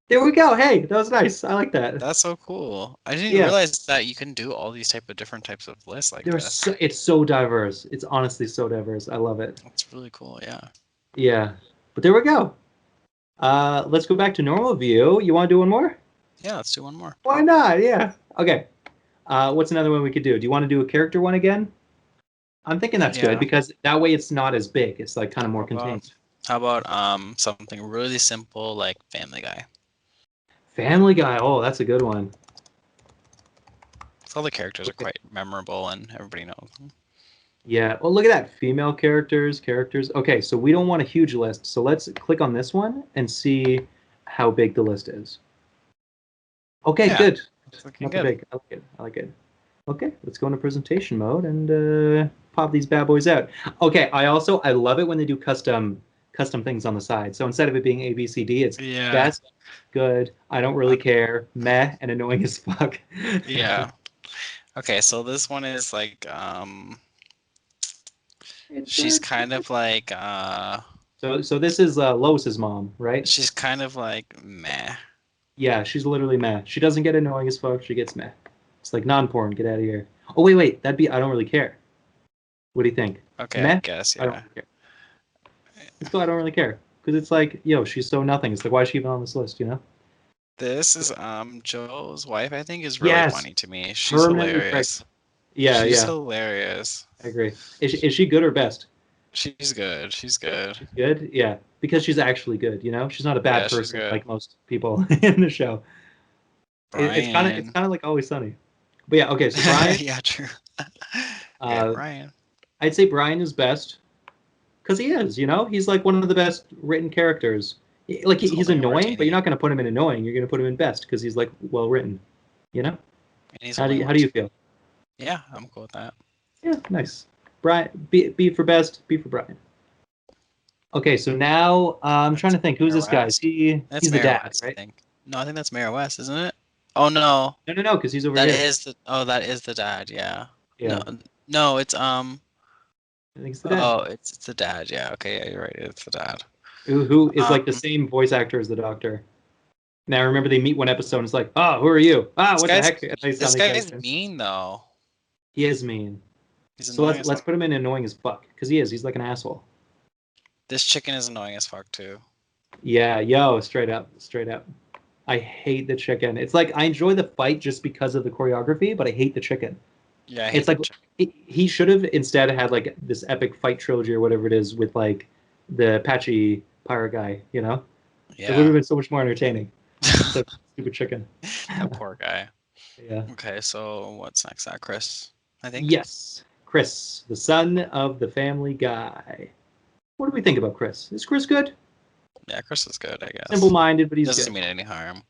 There we go. Hey, that was nice. I like that. That's so cool. I didn't Yeah. realize that you can do all these different types of lists like this. It's so diverse. It's honestly so diverse. I love it. That's really cool. Yeah. Yeah. But there we go. Let's go back to normal view. You want to do one more? Yeah, let's do one more. Why not? Yeah. Okay. What's another one we could do? Do you want to do a character one again? I'm thinking that's good Yeah. because that way it's not as big. It's like kind of more contained. How about something really simple like Family Guy? Family Guy. Oh, that's a good one. All the characters are Okay. quite memorable and everybody knows them. Yeah. Well, look at that. Female characters, characters. Okay, so we don't want a huge list. So let's click on this one and see how big the list is. Okay, Yeah, good. it's looking Not too good. big. I like it. I like it. Okay, let's go into presentation mode and pop these bad boys out. Okay, I love it when they do custom things on the side. So instead of it being A, B, C, D, it's Yeah. best, good, I don't really care, meh, and annoying as fuck. Yeah. Okay, so this one is like she's kind of like So this is Lois's mom, right? she's kind of like meh. Yeah, she's literally meh. She doesn't get annoying as fuck. She gets meh. It's like non-porn. Get out of here. Oh wait, that'd be I don't really care. What do you think? Okay, I Meh? guess, I don't yeah. really care. Let's go. I don't really care. Because it's like, yo, she's so nothing. It's like, why is she even on this list? You know? This is Joe's wife, I think, is really Yes, funny to me. She's permanently hilarious. pregnant. Yeah, She's yeah, hilarious. I agree. Is she good or best? She's good. She's good. She's good. Yeah, because she's actually good. You know, she's not a bad Yeah, she's person good. like most people in the show. It's kind of Brian. like Always Sunny. But yeah, okay. So Brian, Yeah, true. Okay, uh, Brian. I'd say Brian is best because he is. You know, he's like one of the best written characters. Like He's he's holding a annoying, but you're martini. not going to put him in annoying. You're going to put him in best because he's like well written. You know? And he's How do holding a you how do you martini. feel? Yeah, I'm cool with that. Yeah, nice. Brian, B for best, B for Brian. Okay, so now I'm trying That's to think. Who's Mayor this guy? West. That's He's the Mayor dad, West, I right? think. No, I think that's Mayor West, isn't it? Oh no. No, no, no, because he's over That here. is the that is the dad, yeah. No, Yeah, no, it's I think it's the dad. oh, it's the dad. Yeah, okay, yeah, you're right. It's the dad. Who is like the Um, same voice actor as the doctor. Now, I remember they meet one episode and it's like, oh, who are you? Ah, this what the guy's heck? And they this suddenly guy's start. mean though. He is mean. He's So annoying let's as let's fuck. put him in annoying as fuck because he is. He's like an asshole. This chicken is annoying as fuck too. Yeah, yo, straight up, straight up. I hate the chicken. It's like I enjoy the fight just because of the choreography, but I hate the chicken. Yeah, I hate It's the like chicken. he should have instead had like this epic fight trilogy or whatever it is with like the Apache pirate guy. You know, it would have Yeah. been so much more entertaining instead of stupid chicken. That poor guy. Yeah. Okay, so what's next? Chris, I think. Yes, Chris, the son of the Family Guy. What do we think about Chris? Is Chris good? Yeah, Chris is good, I guess. Simple-minded, but he's Doesn't good. mean any harm.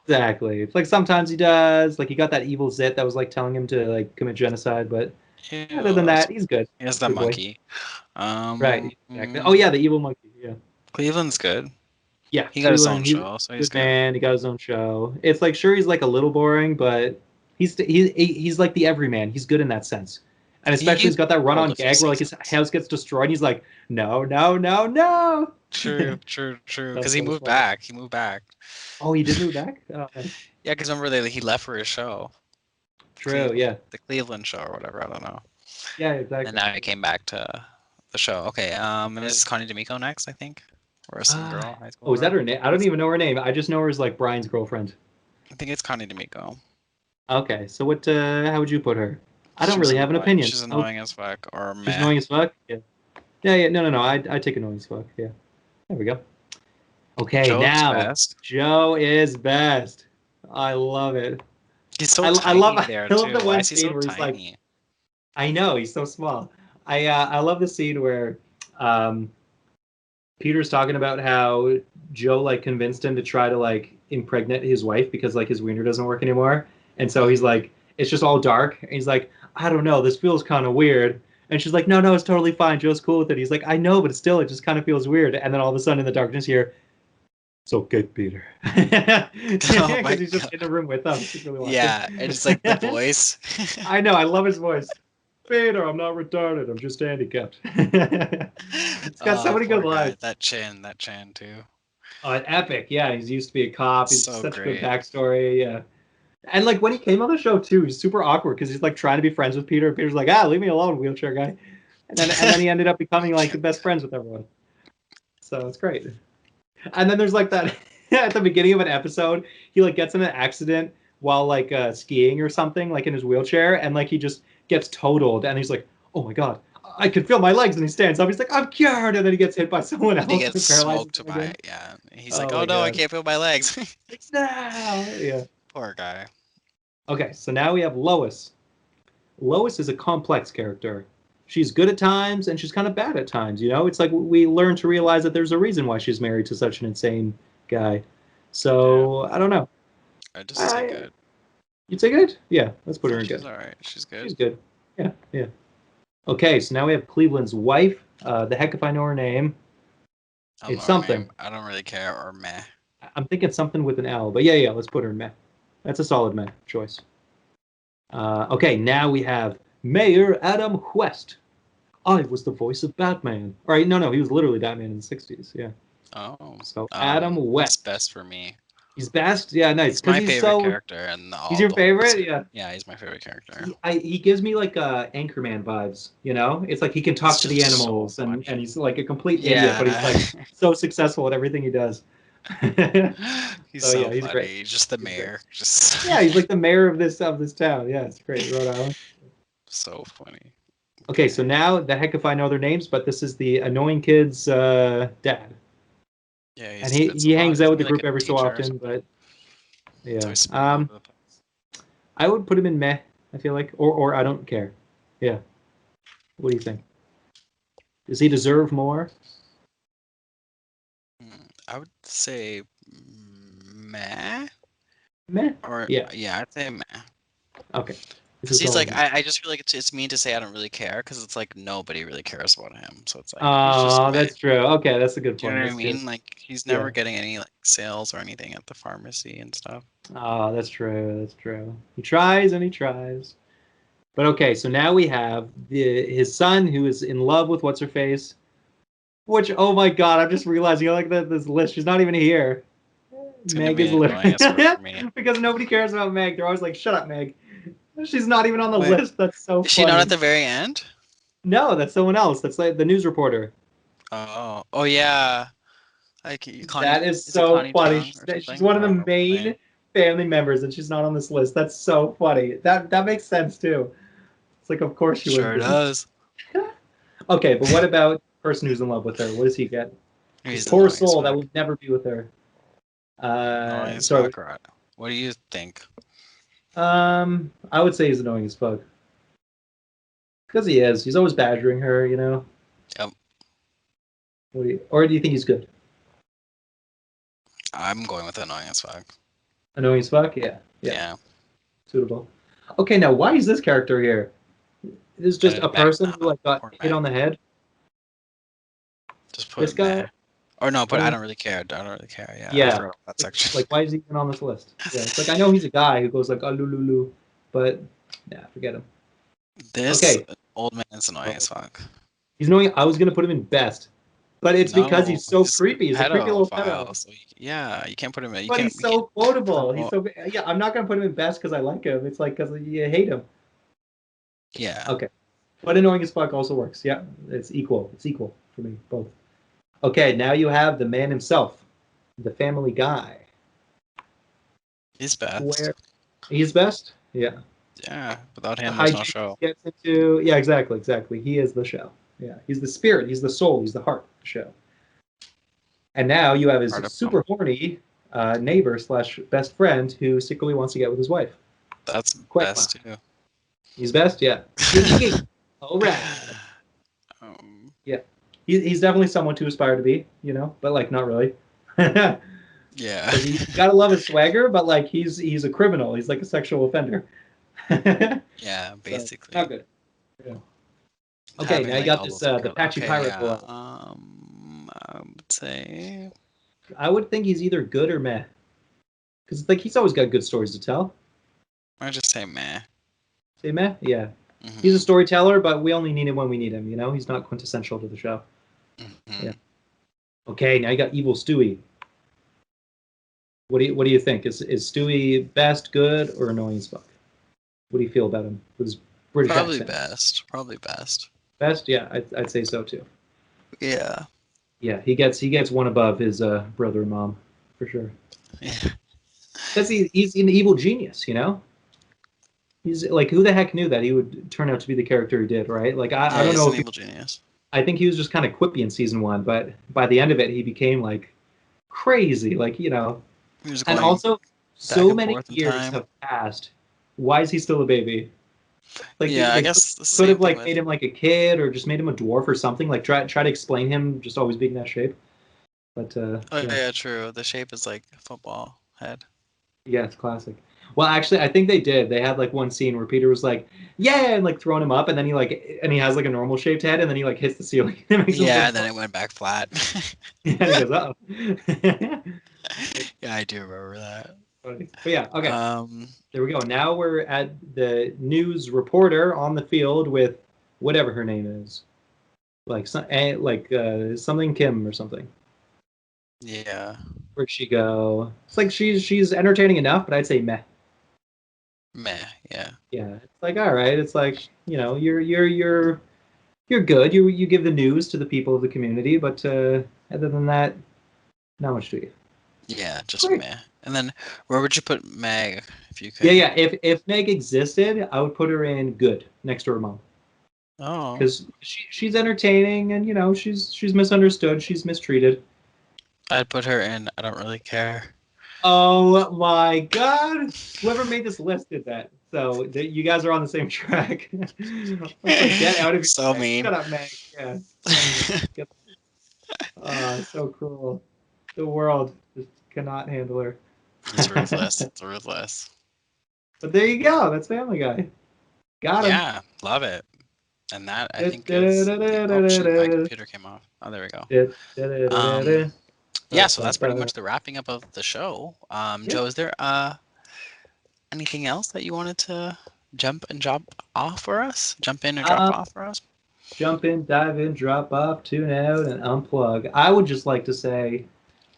Exactly. It's like sometimes he does. Like he got that evil zit that was like telling him to like commit genocide, but Ew, other than that, he's good. he has the Good boy. monkey. Right. Exactly. Oh yeah, the evil monkey. Yeah. Cleveland's good. Yeah. He got his own Cleveland. He's a show, so he's good good. man. He got his own show. It's like sure he's like a little boring, but he's like the everyman. He's good in that sense. And especially He's he's got that run old on a few gag where like his seasons. house gets destroyed and he's like, no, no, no, no. True, true, true. Because That's he so moved funny. back. He moved back. Oh, he did move back? Oh, nice. Yeah, because remember he left for his show, True, yeah. The Cleveland show or whatever. I don't know. Yeah, And exactly. now he came back to the show. Okay. And this is Connie D'Amico next, I think, or some Uh, girl, high school oh, is that girl. her name? I don't even know her name. I just know her as like Brian's girlfriend. I think it's Connie D'Amico. Okay, so what? How would you put her? I don't She's really have an annoying. opinion. She's Oh, annoying as fuck, or she's meh. annoying as fuck. Yeah, yeah, yeah. No, no, no. I take annoying as fuck. Yeah. There we go. Okay, Joe's now best. Joe is best. I love it. He's so I love tiny there I love too. the Why one is he so scene where he's like, tiny? I know he's so small. I love the scene where um, Peter's talking about how Joe like convinced him to try to like impregnate his wife because like his wiener doesn't work anymore, and so he's like, it's just all dark, and he's like, I don't know, this feels kind of weird, and she's like, no, no, it's totally fine. Joe's cool with it. He's like, I know, but still, it just kind of feels weird, and then all of a sudden in the darkness here, it's okay, Peter, Oh my because he's just god. in the room with them. He's really watching. Yeah, and it's like the voice. I know, I love his voice. Peter, I'm not retarded. I'm just handicapped. It's got so Oh, many good poor guy. lines. That chin too. Oh, epic. Yeah, he's used to be a cop. He's So such a good great. backstory. Yeah. And like when he came on the show too, he's super awkward because he's like trying to be friends with Peter. Peter's like, leave me alone, wheelchair guy. And then he ended up becoming like the best friends with everyone. So it's great. And then there's like that at the beginning of an episode, he like gets in an accident while like skiing or something, like in his wheelchair, and like he just gets totaled, and he's like, "Oh my god, I can feel my legs!" And he stands up. He's like, "I'm cured!" And then he gets hit by someone And he else gets and paralyzes smoked him by again. it. Yeah. He's like, Oh oh my no, I god! can't feel my legs. No! Yeah. Poor guy. Okay, so now we have Lois. Lois is a complex character. She's good at times and she's kind of bad at times. You know, it's like we learn to realize that there's a reason why she's married to such an insane guy. So I don't know. I just say I good. You'd say good? Yeah, let's put her Yeah, in she's good. alright. She's good. She's good. Yeah, yeah. Okay, so now we have Cleveland's wife. The heck if I know her name. I don't It's know her something. name. I don't really care, or meh. I'm thinking something with an L, but yeah, yeah. Let's put her in meh. That's a solid meh choice. Okay, now we have Mayor Adam West. I was the voice of Batman. All right, no, he was literally Batman in the '60s. Yeah. Oh. So Adam What's West. best for me? He's best. Yeah, nice. He's Because my he's favorite so. character and He's all your the whole favorite. series. Yeah. Yeah, he's my favorite character. He gives me like Anchorman vibes. You know, it's like he can He's talk to just the so animals, and funny. he's like a complete idiot, but he's Yeah. like so successful at everything he does. He's So yeah, so he's great. funny. He's just the He's great. mayor. Just Yeah, he's like the mayor of this town. Yeah, it's great, Rhode Island. so funny. Okay, so Okay. now the heck if I know their names, but this is the annoying kid's dad, Yeah, and he's he it's a lot. hangs out Isn't with he the like a group every so teacher or often. something? But It's yeah, always spinning all over the place. I would put him in meh. I feel like, or I don't care. Yeah, what do you think? Does he deserve more? I would say meh. Meh. Or Yeah. yeah, I'd say meh. Okay. We're Because just he's going with like, meh. I just feel like it's mean to say I don't really care because it's like nobody really cares about him. So it's like he's just Oh, meh. that's true. Okay, that's a good Do you point. know what I That's good. mean? Like he's Yeah. never getting any like sales or anything at the pharmacy and stuff. Oh, that's true. That's true. He tries and he tries. But okay, so now we have his son who is in love with what's her face. Which, oh my God, I'm just realizing, like this list. She's not even here. It's gonna Meg be is annoying literally as fuck for me. because nobody cares about Meg. They're always like, "Shut up, Meg." She's not even on the Wait, list. That's so is she not at funny. the very end? No, that's someone else. That's like the news reporter. Oh, oh yeah. Like Connie, That is is it so Connie funny. Chung She's or she's something? one I of don't the remember her main name. family members, and she's not on this list. That's so funny. That makes sense too. It's like, of course she wouldn't Sure be. does. Okay, but what about the person who's in love with her? What does he get? This He's poor annoying as soul that fuck. will never be with her. Annoying as Sorry. fuck, right? What do you think? I would say he's annoying as fuck because he is. He's always badgering her, you know. Yep, Or do you think he's good? I'm going with annoying as fuck. Annoying as fuck? Yeah, yeah, Yeah, suitable. Okay, now why is this character here? This is just a Meg person who now. like got Poor hit Meg. on the head. Just This put guy, meh. Or no, but I um, don't really care. I don't really care. Yeah, I yeah. forgot about that section. Like why is he even on this list? Yeah, it's like I know he's a guy who goes like oh lulu, but yeah, forget him. This Okay, old man is annoying as well, fuck. he's annoying. I was gonna put him in best, but it's because No, he's so he's a creepy. He's a creepy little pedo. pedophile. So yeah, you can't put him in. You But can't. he's We can't so quotable. He's promote. so yeah. I'm not gonna put him in best because I like him. It's like because you hate him. Yeah, Okay, but annoying as fuck also works. Yeah, it's equal. It's equal for me both. Okay, now you have the man himself, the Family Guy. he's best. Where he's best. Yeah, Yeah, without the him, there's no hijinks show. he gets into. Yeah, exactly, exactly. He is the show. Yeah, he's the spirit. He's the soul. He's the heart of the show. And now you have his Part of him. super horny neighbor slash best friend who secretly wants to get with his wife. That's Quagmire. best too. He's best. Yeah. Squeaky gate. All right. um, Yeah. He's definitely someone to aspire to be, you know, but like not really. Because yeah. you gotta love his swagger, but like he's a criminal. He's like a sexual offender. Yeah, So not basically. good. Yeah. Okay, Having now you like got all this those the girls. patchy Okay, pirate yeah. boy. I would say I would think he's either good or meh. Because like he's always got good stories to tell. I just say meh. Say meh? Yeah. He's a Hmm. storyteller, but we only need him when we need him, you know? He's not quintessential to the show. Yeah. Hmm. Okay, now you got Evil Stewie. What do you think? Is Stewie best, good, or annoying as fuck? What do you feel about him with his British Probably accent? best. Probably best. Best? Yeah, I'd say so too. Yeah. Yeah, he gets one above his brother and mom for sure. Yeah. Because he's an evil genius, you know. He's like who the heck knew that he would turn out to be the character he did, right? Like I Yeah, don't he's know an if evil genius. I think he was just kind of quippy in season one, but by the end of it, he became like crazy, like you know. He was And going also, back so and many forth in years time. have passed. Why is he still a baby? Like Yeah, I they guess the could same have thing like with. made him like a kid or just made him a dwarf or something. Like try to explain him just always being that shape. But Oh yeah, yeah, true. The shape is like a football head. yeah, it's classic. Well, actually, I think they did. They had like one scene where Peter was like, "Yeah," and like throwing him up, and then he has like a normal shaped head, and then he like hits the ceiling. It makes him Yeah, so and then funny. it went back flat. Yeah, and he goes, "Oh." Yeah, I do remember that. But yeah, okay. Um, There we go. Now we're at the news reporter on the field with whatever her name is, like something Kim or something. yeah. Where'd she go? It's like she's entertaining enough, but I'd say meh. Meh. Yeah. Yeah, it's like all right. It's like you're good. You give the news to the people of the community, but other than that, not much to you. Yeah. Just Great. meh. And then where would you put Meg if you Yeah, could? yeah. If Meg existed, I would put her in good next to her mom Oh, because she's entertaining and she's misunderstood. She's mistreated. I'd put her in. I don't really care. Oh my God! Whoever made this list did that. So you guys are on the same track. It's like get out of here, So Meg. mean. Shut up, Meg. Yeah, get. So cruel. The world just cannot handle her. It's ruthless. It's ruthless. But there you go. That's Family Guy. Got him. Yeah, love it. And that I think is the oh shoot, my computer came off. Oh, there we go. Um, yeah, so that's pretty much the wrapping up of the show. Yeah. Joe, is there anything else that you wanted to jump and drop off for us? Jump in or drop Um, off for us? Jump in, dive in, drop off, tune out, and unplug. I would just like to say,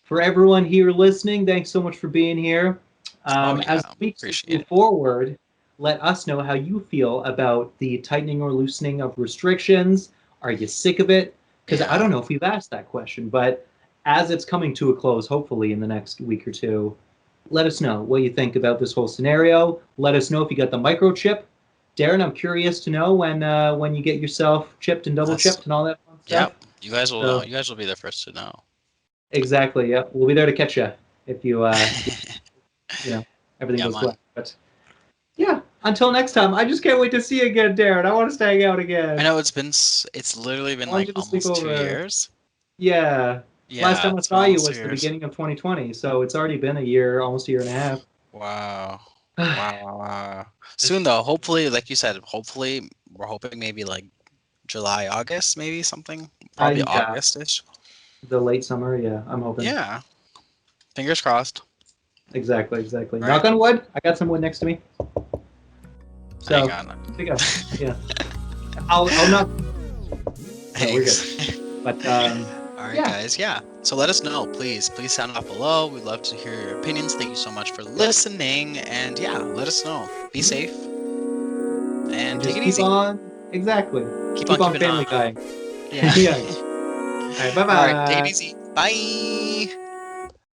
for everyone here listening, thanks so much for being here. Oh As yeah, the weeks appreciate move it. forward, let us know how you feel about the tightening or loosening of restrictions. Are you sick of it? Because I Yeah. don't know if we've asked that question, but as it's coming to a close, hopefully in the next week or two, let us know what you think about this whole scenario. Let us know if you got the microchip. Darren, I'm curious to know when you get yourself chipped and double That's chipped and all that fun yep. stuff. You guys will know. So You guys will be the first to know. exactly, yeah, we'll be there to catch you if you everything Yeah, goes man. black. But yeah, until next time, I just can't wait to see you again, Darren. I want us to hang out I again. know it's literally I been want like you to sleep almost two over. years. Yeah, last Yeah, time I it's been saw you almost two was the years. beginning of 2020, so it's already been a year, almost a year and a half. Wow. Wow, wow, wow. Soon though, hopefully, like you said, hopefully we're hoping maybe like July, August, maybe something. Probably Yeah, August-ish. the late summer. Yeah, I'm hoping. Yeah. Fingers crossed. Exactly, exactly. All right. Knock on wood. I got some wood next to me. I ain't So got none. there you go. Yeah, I'll knock. No, we're good. Thanks. But All right, yeah, guys. Yeah. So let us know, please. Please sound off below. We'd love to hear your opinions. Thank you so much for listening. And yeah, let us know. Be safe and and take just it keep easy. on. Exactly. Keep on Keep on keeping Family on. Guy. Yeah. Yeah. All right. Bye All right. Take it bye. easy. Bye.